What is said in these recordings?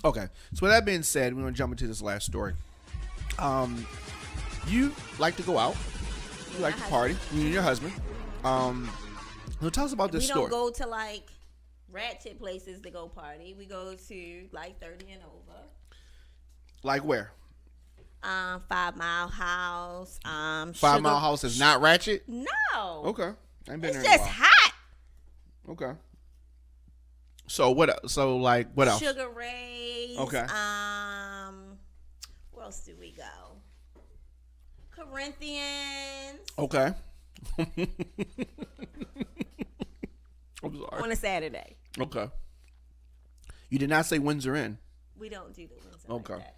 Okay. So with that being said, we're gonna jump into this last story. You like to go out. You like to party. You and your husband. So tell us about this story. We don't go to like ratchet places to go party. We go to like 30 and over. Like where? 5 Mile House. 5 Mile House is not ratchet? No. Okay. I ain't been it's there in a just while. hot. Okay. So what? So like what else? Sugar Ray's. Okay. Where else do we go? Corinthians. Okay. I'm sorry. On a Saturday. Okay. You did not say Windsor Inn. We don't do the Windsor. Okay. Like that.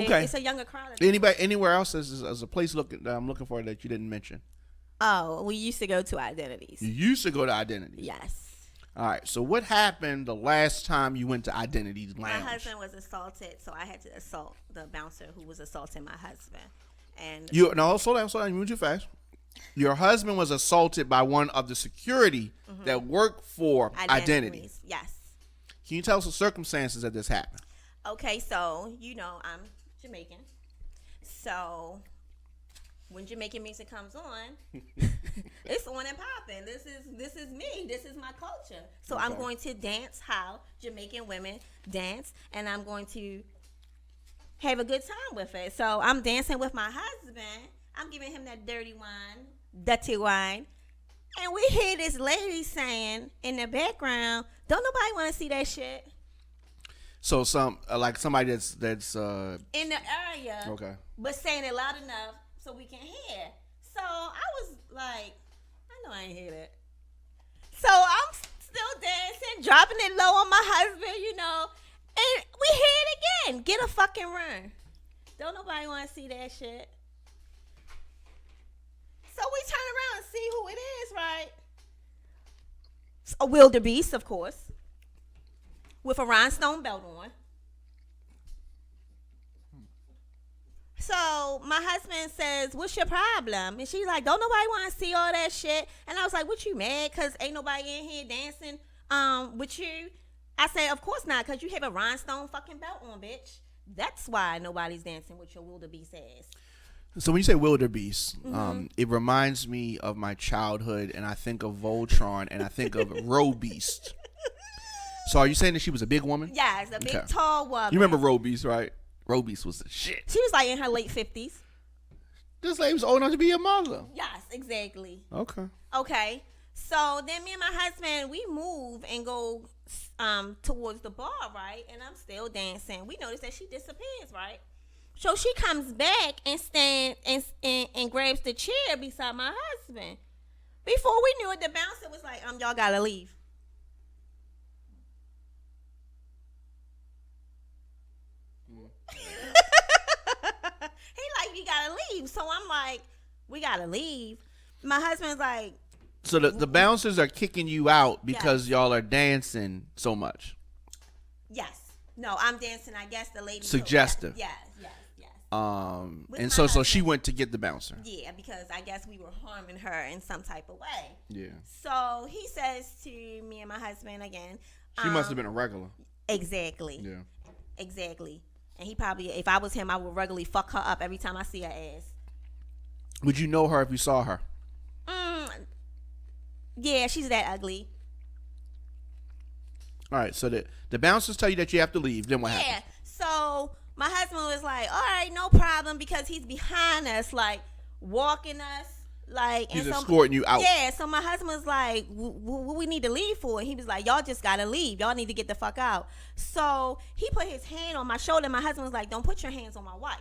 Okay. It's a younger crowd. Anybody anywhere else as a place that I'm looking for that you didn't mention? Oh, we used to go to Identities. You used to go to Identities. Yes. All right. So what happened the last time you went to Identities Lounge? My husband was assaulted, so I had to assault the bouncer who was assaulting my husband. And Slow down. You moved too fast. Your husband was assaulted by one of the security that worked for Identities. Yes. Can you tell us the circumstances that this happened? Okay, so I'm Jamaican. So when Jamaican music comes on, it's on and popping. This is me. This is my culture. So I'm going to dance how Jamaican women dance, and I'm going to have a good time with it. So I'm dancing with my husband. I'm giving him that dirty wine. And we hear this lady saying in the background, "Don't nobody want to see that shit." So somebody that's in the area, okay, but saying it loud enough so we can hear. So I was like, I know I ain't hear that. So I'm still dancing, dropping it low on my husband, and we hear it again. Get a fucking run. Don't nobody want to see that shit. So we turn around and see who it is, right? It's a wildebeest, of course, with a rhinestone belt on. So my husband says, "What's your problem?" And she's like, "Don't nobody want to see all that shit." And I was like, "What, you mad because ain't nobody in here dancing with you?" I said, "Of course not, because you have a rhinestone fucking belt on, bitch. That's why nobody's dancing with your wildebeest ass." So when you say wildebeest, it reminds me of my childhood, and I think of Voltron, and I think of Robeast. So are you saying that she was a big woman? Yes, a big tall woman. You remember Robeast, right? Robeast was the shit. She was like in her late 50s. This lady was old enough to be your mother. Yes, exactly. Okay. So then me and my husband, we move and go towards the bar, right? And I'm still dancing. We notice that she disappears, right? So she comes back and stands and grabs the chair beside my husband. Before we knew it, the bouncer was like, y'all gotta leave. He like, you gotta leave. So I'm like, we gotta leave. My husband's like, so the bouncers are kicking you out because y'all are dancing so much. Yes. No, I'm dancing. I guess the lady. Suggestive. Yes. And so she went to get the bouncer. Yeah, because I guess we were harming her in some type of way. Yeah. So he says to me and my husband again. She must have been a regular. Exactly. Yeah. Exactly. And he probably, if I was him, I would regularly fuck her up every time I see her ass. Would you know her if you saw her? Yeah, she's that ugly. All right, so the bouncers tell you that you have to leave. Then what happens? Yeah, so my husband was like, all right, no problem, because he's behind us, like, walking us. Like, he's escorting you out. Yeah, so my husband was like, what we need to leave for? And he was like, y'all just got to leave. Y'all need to get the fuck out. So he put his hand on my shoulder. My husband was like, don't put your hands on my wife,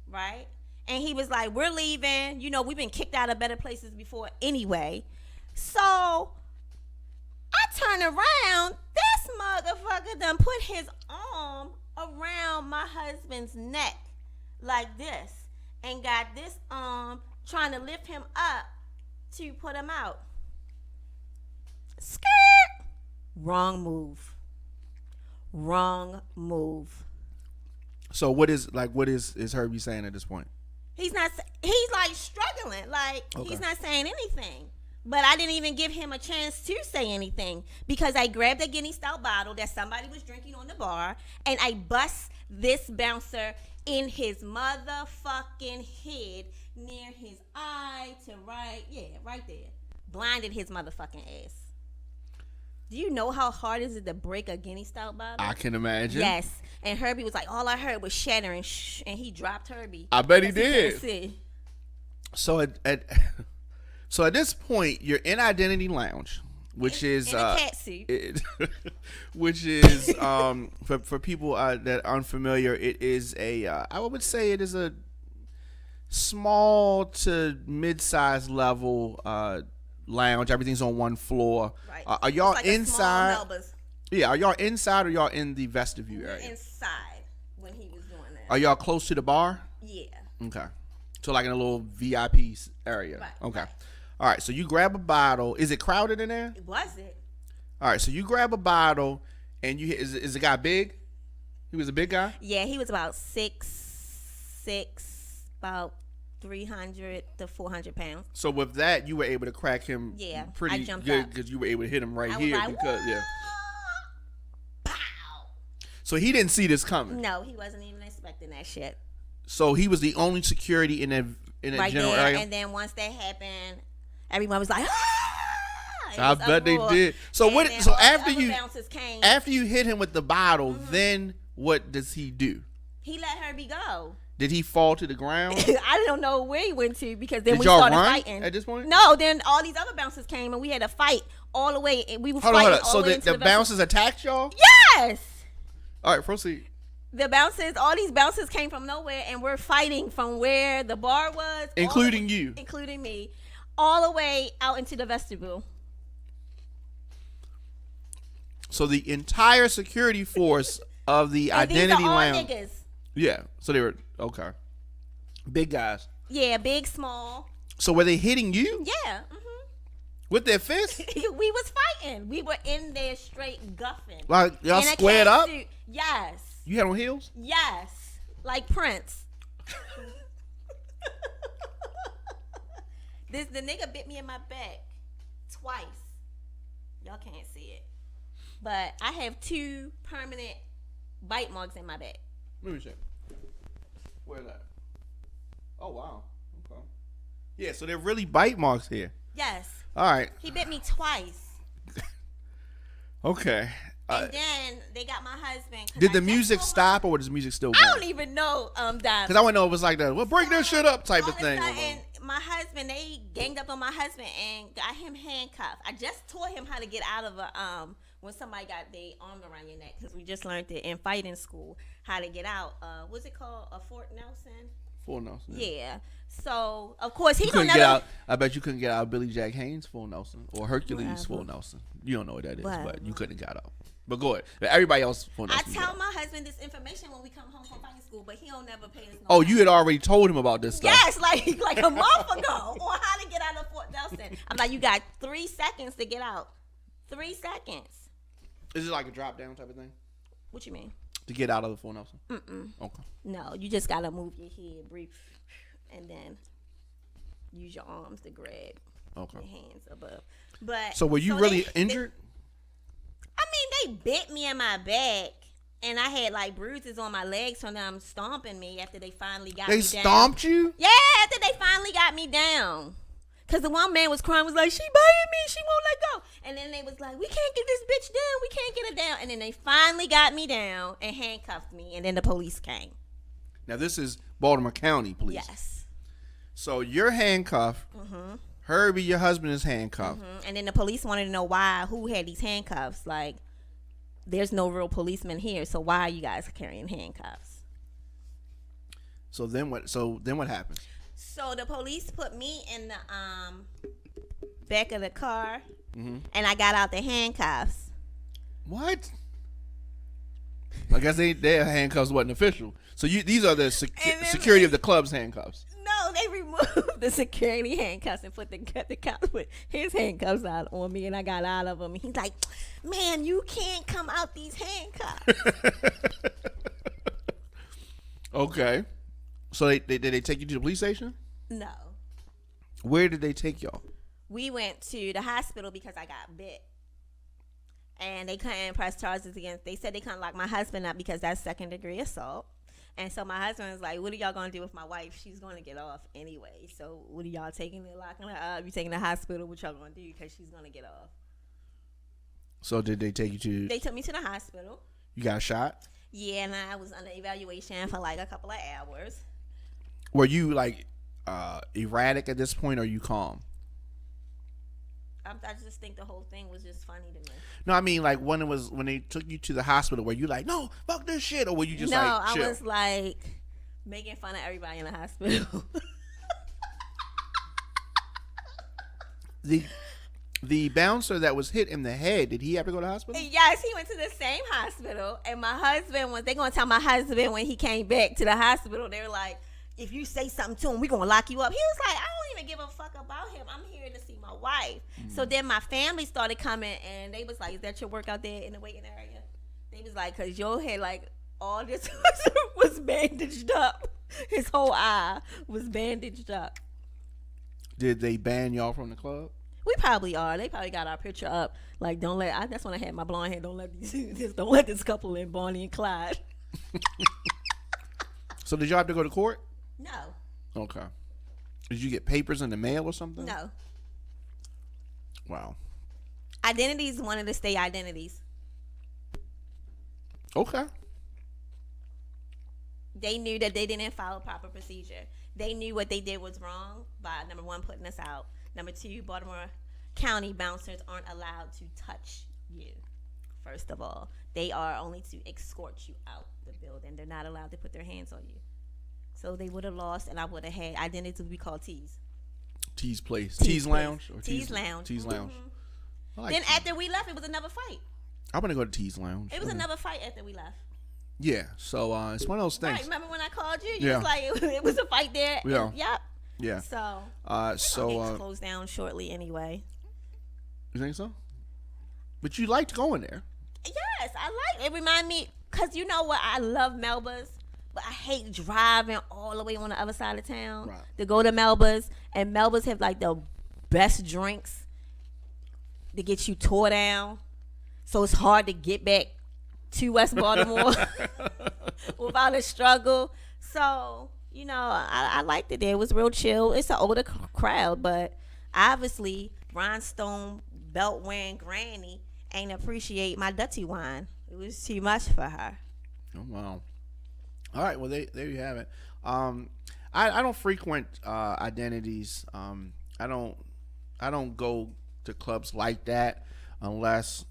right? And he was like, we're leaving. We've been kicked out of better places before anyway. So I turn around. This motherfucker done put his arm around my husband's neck like this and got this arm trying to lift him up to put him out. Skirt. Wrong move. So what is Herbie saying at this point? He's like struggling. Like, he's not saying anything. But I didn't even give him a chance to say anything because I grabbed a Guinness stout bottle that somebody was drinking on the bar and I bust this bouncer in his motherfucking head near his eye to right there. Blinded his motherfucking ass. Do you know how hard is it to break a Guinness stout bottle? I can imagine. Yes. And Herbie was like, all I heard was shattering, and he dropped Herbie. I bet he did. He see. So at this point, you're in Identity Lounge, which is in a cat suit. Which is for people that are unfamiliar, it is I would say it is a small to mid-sized level lounge. Everything's on one floor. Right. Are y'all like inside? Yeah, are y'all inside or y'all in the vestibule We're area? inside when he was doing that. Are y'all close to the bar? Yeah. Okay. So like in a little VIP area. Right. Okay. Right. All right. So you grab a bottle. Is it crowded in there? Was it? All right. So you grab a bottle, and is the guy big? He was a big guy. Yeah, he was about 6'6", about 300 to 400 pounds. So with that, you were able to crack him. Yeah, pretty I jumped good up. because you were able to hit him right I was here like, because "Whoa!" yeah. Pow. So he didn't see this coming. No, he wasn't even expecting that shit. So he was the only security in that Right general there, area. and then once that happened, everyone was like, "Ah!" It I was bet they uproar. did. So And what? then So all the after other you bouncers came, after you hit him with the bottle, then what does he do? he let Herbie go. Did he fall to the ground? I don't know where he went to because then Did we y'all started run fighting. at this point? No, then all these other bouncers came and we had a fight all the way. And we were Hold on, fighting hold on. all So the way into the vestibule. bouncers attacked y'all? Yes. All right, proceed. The bouncers, all these bouncers came from nowhere and we're fighting from where the bar was. Including you. Including me. All the way out into the vestibule. So the entire security force of the And Identity these are all Lounge. niggas. Yeah. So they were okay. Big guys. Yeah, big, small. So were they hitting you Yeah. with their fists? We was fighting. We were in there straight guffing. Like y'all In a squared cat up? suit. Yes. You had on heels? Yes. Like Prince. The nigga bit me in my back twice. Y'all can't see it. But I have 2 permanent bite marks in my back. Let me check. Where's that? Oh wow. Okay. Yeah, so they're really bite marks here. Yes. All right. He bit me twice. Okay. And then they got my husband. 'cause Did I the just music told stop or was the music still I going? don't even know, Dime. Because I want to know if it was like that. Well, break that shit up type All of thing. And my husband, they ganged up on my husband and got him handcuffed. I just taught him how to get out of a when somebody got their arm around your neck because we just learned it in fighting school how to get out. What's it called? A Fort Nelson. Full Nelson. Yeah. So of course he You gonna couldn't never. get out. I bet you couldn't get out Billy Jack Haynes Full Nelson or Hercules Whatever. Full Nelson. You don't know what that is, but Whatever. you couldn't get out. But go ahead. Everybody else Full I Nelson. tell got my out. husband this information when we come home from fighting school, but he don't never pay us no Oh, mind. you had already told him about this stuff. Yes, like a month ago on how to get out of Fort Nelson. I'm like, you got 3 seconds to get out. 3 seconds. Is it like a drop down type of thing What you mean? to get out of the Full Nelson? Mm-mm. Okay. No, you just gotta move your head, breathe, and then use your arms to grab Okay. your hands above. But So were you really they- injured? I mean, they bit me in my back, and I had like bruises on my legs from them stomping me after they finally got They me down. stomped you? Yeah, after they finally got me down. Cause the one man was crying, was like, "She biting me, she won't let go." And then they was like, "We can't get this bitch down, we can't get her down." And then they finally got me down and handcuffed me, and then the police came. Now this is Baltimore County Police. Yes. So you're handcuffed. Mm-hmm. Herbie, your husband, is handcuffed. Mm-hmm. And then the police wanted to know who had these handcuffs. Like, there's no real policeman here, so why are you guys carrying handcuffs? So then what? So then what happens? So the police put me in the back of the car, Mm-hmm. and I got out the handcuffs. What? I guess their handcuffs wasn't official. So these are the And then- security of the club's handcuffs. No, they removed the security handcuffs and put the cop with his handcuffs out on me, and I got out of them. And he's like, "Man, you can't come out these handcuffs." Okay. So did they take you to the police station? No. Where did they take y'all? we went to the hospital because I got bit. And they couldn't press charges against. They said they couldn't lock my husband up because that's 2nd-degree assault. And so my husband was like, "What are y'all gonna do with my wife? She's gonna get off anyway. So what are y'all taking her, locking her up? You taking her to the hospital? What y'all gonna do? Because she's gonna get off." So did they take you to? They took me to the hospital. You got shot? Yeah, and I was under evaluation for like a couple of hours. Were you like erratic at this point, or are you calm? I just think the whole thing was just funny to me. No, I mean like when they took you to the hospital, were you like, no, fuck this shit, or were you just like, chill? I was like making fun of everybody in the hospital. The bouncer that was hit in the head, did he ever go to the hospital? Yes, he went to the same hospital, and my husband they gonna tell my husband when he came back to the hospital. They were like, if you say something to him, we gonna lock you up. He was like, I don't even give a fuck about him. I'm here to see my wife. So then my family started coming, and they was like, is that your work out there in the waiting area? They was like, because your head, like, all this was bandaged up. His whole eye was bandaged up. Did they ban y'all from the club? We probably are. They probably got our picture up. Like, that's when I had my blonde hair. Don't let this couple in, Bonnie and Clyde. So did y'all have to go to court? No. Okay. Did you get papers in the mail or something? No. Wow. Identities wanted to stay identities. Okay. They knew that they didn't follow proper procedure. They knew what they did was wrong by, number one, putting us out. Number two, Baltimore County bouncers aren't allowed to touch you, first of all. They are only to escort you out the building. They're not allowed to put their hands on you. So they would have lost, and I would have had identities would be called T's. T's Place. T's Lounge? Or T's Lounge. T's Lounge. Mm-hmm. Like then T's. After we left, it was another fight. I'm going to go to T's Lounge. It was another fight after we left. Yeah. So it's one of those things. Right. Remember when I called you? You was like, it was a fight there. Yeah. Yep. Yeah. So get closed down shortly anyway. You think so? But you liked going there. Yes, I like it. Remind me, because you know what? I love Melba's, but I hate driving all the way on the other side of town to go to Melba's. And Melba's have like the best drinks to get you tore down. So it's hard to get back to West Baltimore without a struggle. So, you know, I liked it there. It was real chill. It's an older crowd, but obviously Rhinestone belt wearing granny ain't appreciate my Dutty wine. It was too much for her. Oh, wow. All right, well, there you have it. I don't frequent identities. I don't go to clubs like that unless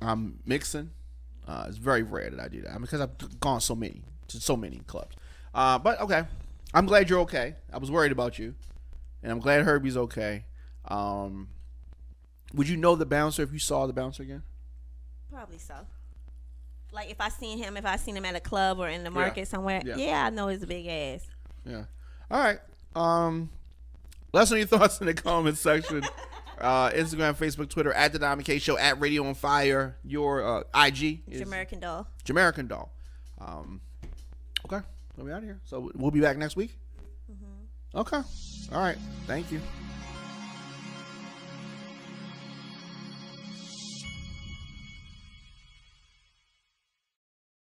I'm mixing. It's very rare that I do that because I've gone to so many clubs. But okay, I'm glad you're okay. I was worried about you, and I'm glad Herbie's okay. Would you know the bouncer if you saw the bouncer again? Probably so. Like if I seen him at a club or in the market somewhere, I know he's a big ass. Yeah. All right. Let us know your thoughts in the comment section. Instagram, Facebook, Twitter at The Diamond K Show, at Radio on Fire. Your IG is Jamaican Doll. Jamaican Doll. Okay, we'll be out of here. So we'll be back next week. Mm-hmm. Okay. All right. Thank you.